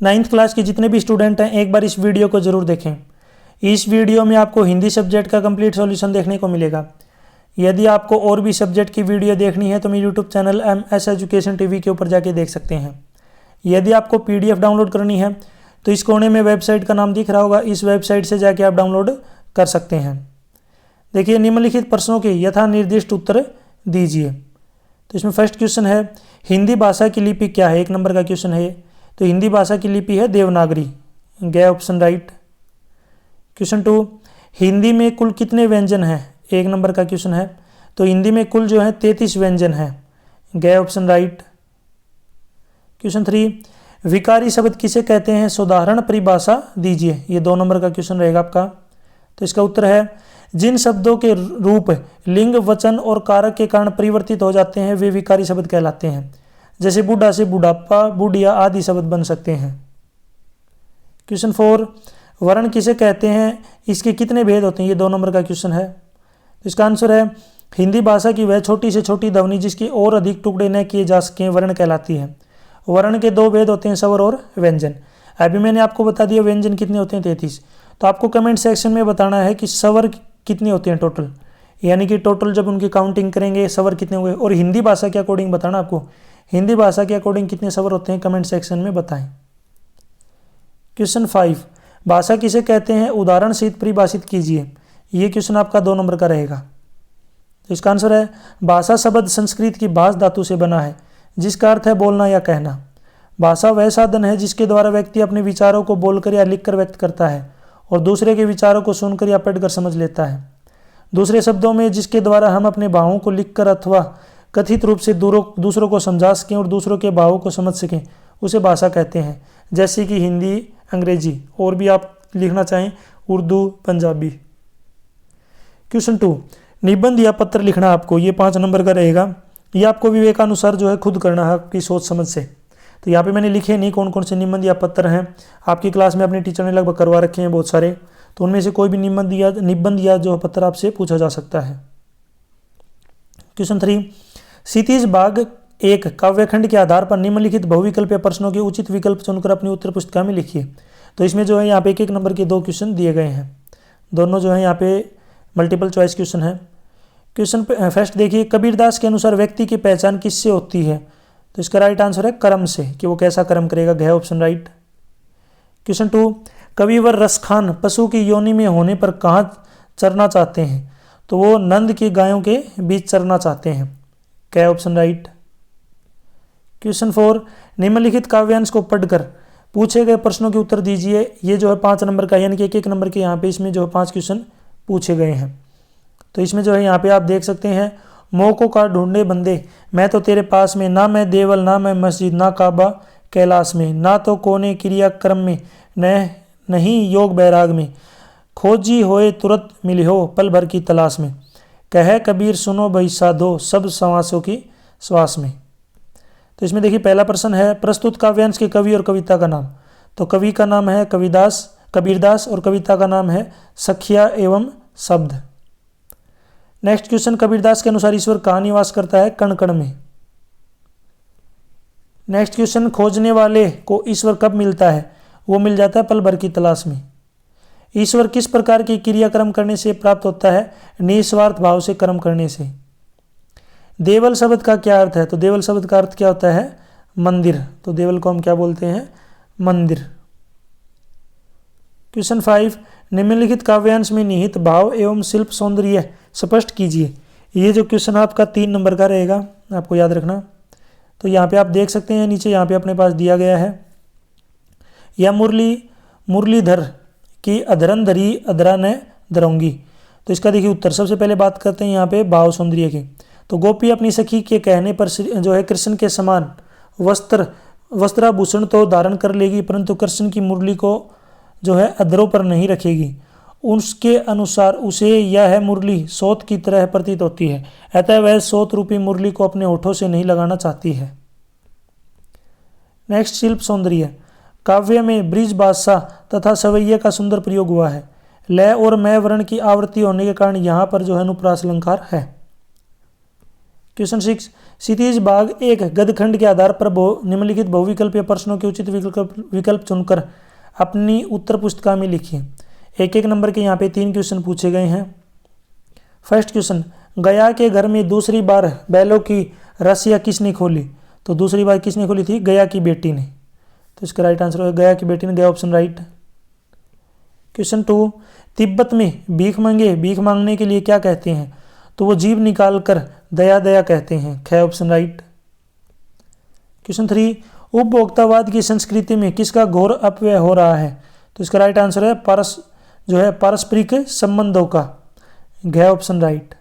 9th class के जितने भी स्टूडेंट हैं एक बार इस वीडियो को ज़रूर देखें। इस वीडियो में आपको हिंदी सब्जेक्ट का कंप्लीट सॉल्यूशन देखने को मिलेगा। यदि आपको और भी सब्जेक्ट की वीडियो देखनी है तो मेरे YouTube channel MS education TV के ऊपर जाके देख सकते हैं। यदि आपको PDF डाउनलोड करनी है तो इस कोने में वेबसाइट का नाम दिख रहा होगा, इस वेबसाइट से जाके आप डाउनलोड कर सकते हैं। देखिए, निम्नलिखित प्रश्नों के यथा निर्दिष्ट उत्तर दीजिए। तो इसमें फर्स्ट क्वेश्चन है, हिंदी भाषा की लिपि क्या है? 1 नंबर का क्वेश्चन है। तो हिंदी भाषा की लिपि है देवनागरी, गया ऑप्शन राइट। क्वेश्चन 2, हिंदी में कुल कितने व्यंजन हैं? 1 नंबर का क्वेश्चन है। तो हिंदी में कुल जो है 33 व्यंजन हैं, गया ऑप्शन राइट। क्वेश्चन 3, विकारी शब्द किसे कहते हैं? साधारण परिभाषा दीजिए। ये 2 नंबर का क्वेश्चन रहेगा आपका। तो इसका उत्तर है, जिन शब्दों के रूप लिंग, वचन और कारक के कारण परिवर्तित हो जाते हैं वे विकारी शब्द कहलाते हैं। जैसे बूढ़ा से बुढ़ापा, बुढ़िया आदि शब्द बन सकते हैं। क्वेश्चन 4, वर्ण किसे कहते हैं? इसके कितने भेद होते हैं? ये 2 नंबर का क्वेश्चन है। तो इसका आंसर है, हिंदी भाषा की वह छोटी से छोटी ध्वनि जिसकी और अधिक टुकड़े न किए जा सकें वर्ण कहलाती है। वर्ण के 2 भेद होते हैं, स्वर और व्यंजन। अभी मैंने आपको बता दिया व्यंजन कितने होते हैं, 33। तो आपको कमेंट सेक्शन में बताना है कि स्वर कितने होते हैं टोटल, यानी कि टोटल जब उनकी काउंटिंग करेंगे स्वर कितने हुए, और हिंदी भाषा के अकॉर्डिंग बताना आपको, हिंदी भाषा के अकॉर्डिंग कितने स्वर होते हैं, कमेंट सेक्शन में बताएं। क्वेश्चन 5, भाषा किसे कहते हैं? उदाहरण सहित परिभाषित कीजिए। ये क्वेश्चन आपका 2 नंबर का रहेगा। तो इसका आंसर है, भाषा शब्द संस्कृत की भाष धातु से बना है जिसका अर्थ है बोलना या कहना। भाषा वह साधन है जिसके द्वारा व्यक्ति अपने विचारों को बोलकर या लिखकर व्यक्त करता है और दूसरे के विचारों को सुनकर या पढ़कर समझ लेता है। दूसरे शब्दों में, जिसके द्वारा हम अपने भावों को लिखकर अथवा कथित रूप से दूसरों को समझा सकें और दूसरों के भावों को समझ सकें, उसे भाषा कहते हैं। जैसे कि हिंदी, अंग्रेजी, और भी आप लिखना चाहें उर्दू, पंजाबी। क्वेश्चन 2, निबंध या पत्र लिखना आपको, ये 5 नंबर का रहेगा। ये आपको विवेकानुसार जो है खुद करना है आपकी सोच समझ से। तो यहाँ पे मैंने लिखे नहीं कौन कौन से निबंध या पत्र हैं। आपकी क्लास में अपने टीचर ने लगभग करवा रखे हैं बहुत सारे, तो उनमें से कोई भी निबंध या जो पत्र आपसे पूछा जा सकता है। क्वेश्चन 3, क्षितिज भाग 1 काव्यखंड के आधार पर निम्नलिखित बहुविकल्पीय प्रश्नों के उचित विकल्प चुनकर अपनी उत्तर पुस्तिका में लिखिए। तो इसमें जो है यहाँ पे 1-1 नंबर के 2 क्वेश्चन दिए गए हैं, दोनों जो है यहाँ पे मल्टीपल चॉइस क्वेश्चन है। क्वेश्चन फर्स्ट देखिए, कबीरदास के अनुसार व्यक्ति की पहचान किससे होती है? तो इसका राइट आंसर है कर्म से, कि वो कैसा कर्म करेगा, गया ऑप्शन राइट। क्वेश्चन 2, कविवर रसखान पशु की योनि में होने पर कहाँ चरना चाहते हैं? तो वो नंद की गायों के बीच चरना चाहते हैं, क्या ऑप्शन राइट। क्वेश्चन 4, निम्नलिखित काव्यांश को पढ़कर पूछे गए प्रश्नों के उत्तर दीजिए। ये जो है 5 नंबर का, यानी कि 1-1 नंबर के यहाँ पे इसमें जो 5 क्वेश्चन पूछे गए हैं। तो इसमें जो है यहाँ पे आप देख सकते हैं, मौकों का ढूंढे बंदे, मैं तो तेरे पास में, ना मैं देवल ना मैं मस्जिद, ना काबा कैलाश में, ना तो कोने क्रिया क्रम में, न नहीं योग बैराग में, खोजी होए तुरंत मिली हो पल भर की तलाश में, कहे कबीर सुनो भाई साधो सब श्वासों की श्वास में। तो इसमें देखिए पहला प्रश्न है, प्रस्तुत काव्यांश के कवि और कविता का नाम। तो कवि का नाम है कबीरदास और कविता का नाम है सखिया एवं शब्द। नेक्स्ट क्वेश्चन, कबीरदास के अनुसार ईश्वर कहाँ निवास करता है? कण कण में। नेक्स्ट क्वेश्चन, खोजने वाले को ईश्वर कब मिलता है? वो मिल जाता है पल भर की तलाश में। ईश्वर किस प्रकार की क्रियाक्रम करने से प्राप्त होता है? निस्वार्थ भाव से कर्म करने से। देवल शब्द का क्या अर्थ है? तो देवल शब्द का अर्थ क्या होता है? मंदिर। तो देवल को हम क्या बोलते हैं? मंदिर। क्वेश्चन 5, निम्नलिखित काव्यांश में निहित भाव एवं शिल्प सौंदर्य स्पष्ट कीजिए। ये जो क्वेश्चन आपका 3 नंबर का रहेगा, आपको याद रखना। तो यहाँ पे आप देख सकते हैं, नीचे यहाँ पे अपने पास दिया गया है, या मुरलीधर की अधरन धरी अधरा न धरऊंगी। तो इसका देखिए उत्तर, सबसे पहले बात करते हैं यहाँ पे भाव सौंदर्य की। तो गोपी अपनी सखी के कहने पर जो है कृष्ण के समान वस्त्राभूषण तो धारण कर लेगी, परंतु कृष्ण की मुरली को जो है अधरों पर नहीं रखेगी। उसके अनुसार उसे यह मुरली सोत की तरह प्रतीत होती है, अतः वह सोत रूपी मुरली को अपने होठों से नहीं लगाना चाहती है। नेक्स्ट, शिल्प सौंदर्य। काव्य में ब्रिज बादशाह तथा सवैया का सुंदर प्रयोग हुआ है। लय और मय वर्ण की आवृत्ति होने के कारण यहाँ पर जो है अनुप्रास अलंकार है। क्वेश्चन 6, क्षितिज भाग 1 गदखंड के आधार पर निम्नलिखित बहुविकल्पीय प्रश्नों के उचित विकल्प चुनकर अपनी उत्तर पुस्तिका में लिखिए। एक एक नंबर के यहाँ पे 3 क्वेश्चन पूछे गए हैं। फर्स्ट क्वेश्चन, गया के घर में दूसरी बार बैलों की रस्सियाँ किसने खोली? तो दूसरी बार किसने खोली थी? गया की बेटी ने। तो इसका राइट आंसर होगा गया की बेटी ने, गया ऑप्शन राइट। क्वेश्चन 2, तिब्बत में भीख मांगने के लिए क्या कहते हैं? तो वो जीभ निकाल कर दया दया कहते हैं, ख ऑप्शन राइट। क्वेश्चन 3, उपभोक्तावाद की संस्कृति में किसका घोर अपव्यय हो रहा है? तो इसका राइट आंसर है पारस्परिक संबंधों का, घ ऑप्शन राइट।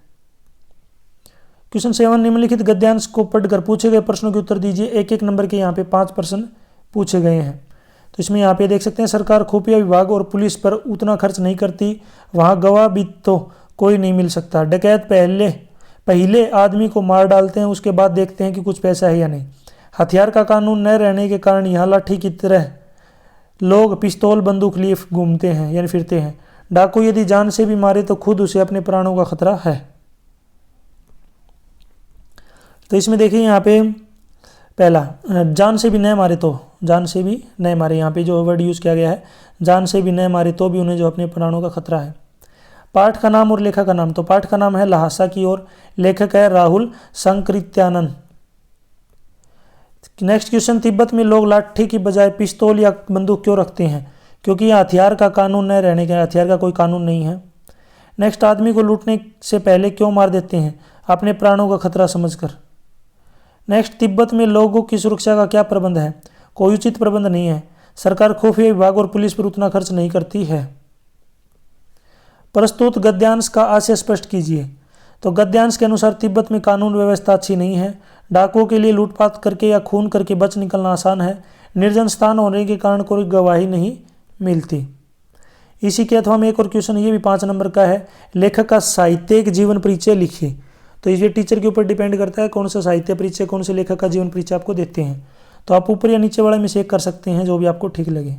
क्वेश्चन 7, निम्नलिखित गद्यांश को पढ़कर पूछे गए प्रश्नों के उत्तर दीजिए। एक एक नंबर के यहाँ पे 5 प्रश्न पूछे गए हैं। तो इसमें यहाँ पे देख सकते हैं, सरकार खुफिया विभाग और पुलिस पर उतना खर्च नहीं करती, वहाँ गवाह भी तो कोई नहीं मिल सकता। डकैत पहले आदमी को मार डालते हैं, उसके बाद देखते हैं कि कुछ पैसा है या नहीं। हथियार का कानून न रहने के कारण यहाँ लाठी की तरह लोग पिस्तौल बंदूक लिए घूमते हैं यानी फिरते हैं। डाकू यदि जान से भी मारे तो खुद उसे अपने प्राणों का खतरा है। तो इसमें देखिए यहाँ पे पहला, जान से भी न मारे तो, जान से भी न मारे, यहाँ पे जो वर्ड यूज किया गया है जान से भी न मारे तो भी उन्हें जो अपने प्राणों का खतरा है। पाठ का नाम और लेखक का नाम, तो पाठ का नाम है लहासा की और लेखक है राहुल संकृत्यानंद। नेक्स्ट क्वेश्चन, तिब्बत में लोग लाठी की बजाय पिस्तौल या बंदूक क्यों रखते हैं? क्योंकि यह हथियार का कानून न रहने के, हथियार का कोई कानून नहीं है। नेक्स्ट, आदमी को लूटने से पहले क्यों मार देते हैं? अपने प्राणों का खतरा समझकर। नेक्स्ट, तिब्बत में लोगों की सुरक्षा का क्या प्रबंध है? कोई उचित प्रबंध नहीं है। सरकार खुफिया विभाग और पुलिस पर उतना खर्च नहीं करती है। प्रस्तुत गद्यांश का आशय स्पष्ट कीजिए। तो गद्यांश के अनुसार तिब्बत में कानून व्यवस्था अच्छी नहीं है। डाकुओं के लिए लूटपाट करके या खून करके बच निकलना आसान है। निर्जन स्थान होने के कारण कोई गवाही नहीं मिलती। इसी के अथवा में एक और क्वेश्चन, ये भी 5 नंबर का है, लेखक का साहित्यिक जीवन परिचय लिखिए। तो ये टीचर के ऊपर डिपेंड करता है कौन सा साहित्य परिचय, कौन से लेखक का जीवन परिचय आपको देते हैं। तो आप ऊपर या नीचे वाले में से एक कर सकते हैं, जो भी आपको ठीक लगे।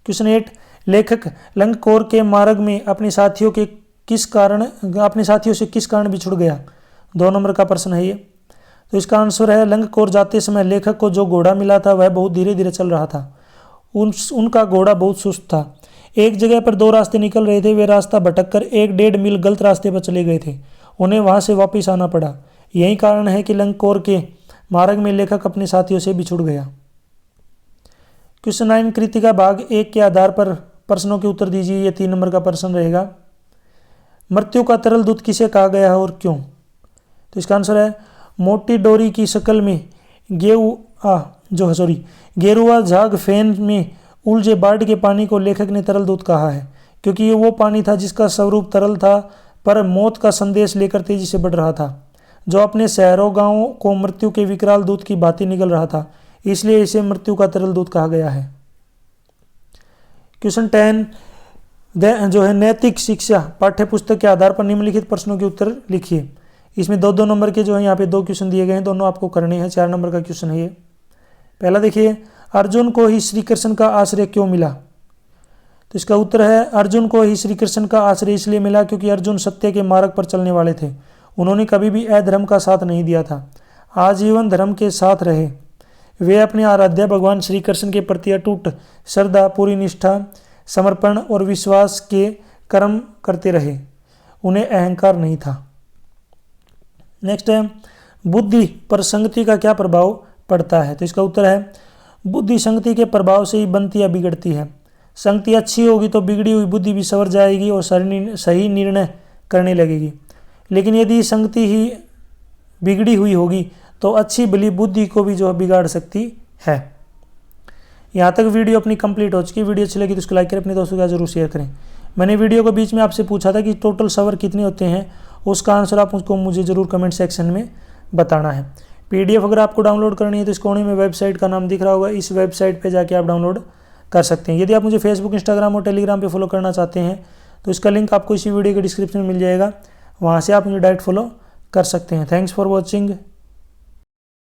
क्वेश्चन 8, लेखक लंगकोर के मार्ग में अपने साथियों से किस कारण बिछुड़ गया? 2 नंबर का प्रश्न है ये। तो इसका आंसर है, लंगकोर जाते समय लेखक को जो घोड़ा मिला था वह बहुत धीरे धीरे चल रहा था। उनका घोड़ा बहुत सुस्त था। एक जगह पर 2 रास्ते निकल रहे थे, वे रास्ता भटककर 1-1.5 मील गलत रास्ते पर चले गए थे। उन्हें वहां से वापस आना पड़ा। यही कारण है कि लंगकोर के मार्ग में लेखक अपने साथियों से बिछुड़ गया। क्वेश्चन 9, कृतिका भाग 1 के आधार पर प्रश्नों के उत्तर दीजिए। ये 3 नंबर का प्रश्न रहेगा। मृत्यु का तरल दूत किसे कहा गया है और क्यों? तो इसका आंसर है, मोटी डोरी की शक्ल में गेरुआ झाग फैन में उलझे बाढ़ के पानी को लेखक ने तरल दूत कहा है, क्योंकि ये वो पानी था जिसका स्वरूप तरल था पर मौत का संदेश लेकर तेजी से बढ़ रहा था, जो अपने शहरों गांवों को मृत्यु के विकराल दूत की भांति निगल रहा था। इसलिए इसे मृत्यु का तरल दूत कहा गया है। क्वेश्चन 10, जो है नैतिक शिक्षा पाठ्य पुस्तक के आधार पर निम्नलिखित प्रश्नों के उत्तर लिखिए। इसमें 2-2 नंबर के जो है यहाँ पे 2 क्वेश्चन दिए गए हैं, दोनों आपको करने हैं। 4 नंबर का क्वेश्चन है ये। पहला देखिए, अर्जुन को ही श्री कृष्ण का आश्रय क्यों मिला? तो इसका उत्तर है, अर्जुन को ही श्री कृष्ण का आश्रय इसलिए मिला क्योंकि अर्जुन सत्य के मार्ग पर चलने वाले थे। उन्होंने कभी भी अधर्म का साथ नहीं दिया था, आजीवन धर्म के साथ रहे। वे अपने आराध्य भगवान श्री कृष्ण के प्रति अटूट श्रद्धा, पूरी निष्ठा, समर्पण और विश्वास के कर्म करते रहे। उन्हें अहंकार नहीं था। नेक्स्ट है, बुद्धि पर संगति का क्या प्रभाव पड़ता है? तो इसका उत्तर है, बुद्धि संगति के प्रभाव से ही बनती या बिगड़ती है। संगति अच्छी होगी तो बिगड़ी हुई बुद्धि भी संवर जाएगी और सही निर्णय करने लगेगी। लेकिन यदि संगति ही बिगड़ी हुई होगी तो अच्छी भली बुद्धि को भी जो बिगाड़ सकती है। यहाँ तक वीडियो अपनी कंप्लीट हो चुकी। वीडियो अच्छी लगी तो उसको लाइक करें, अपने दोस्तों के साथ जरूर शेयर करें। मैंने वीडियो को बीच में आपसे पूछा था कि टोटल सवर कितने होते हैं, उसका आंसर आप उसको मुझे ज़रूर कमेंट सेक्शन में बताना है। PDF अगर आपको डाउनलोड करनी है तो इस कोने में वेबसाइट का नाम दिख रहा होगा, इस वेबसाइट पे जाके आप डाउनलोड कर सकते हैं। यदि आप मुझे फेसबुक, इंस्टाग्राम और टेलीग्राम पे फॉलो करना चाहते हैं तो इसका लिंक आपको इसी वीडियो के डिस्क्रिप्शन में मिल जाएगा, वहाँ से आप मुझे डायरेक्ट फॉलो कर सकते हैं। Thanks for watching.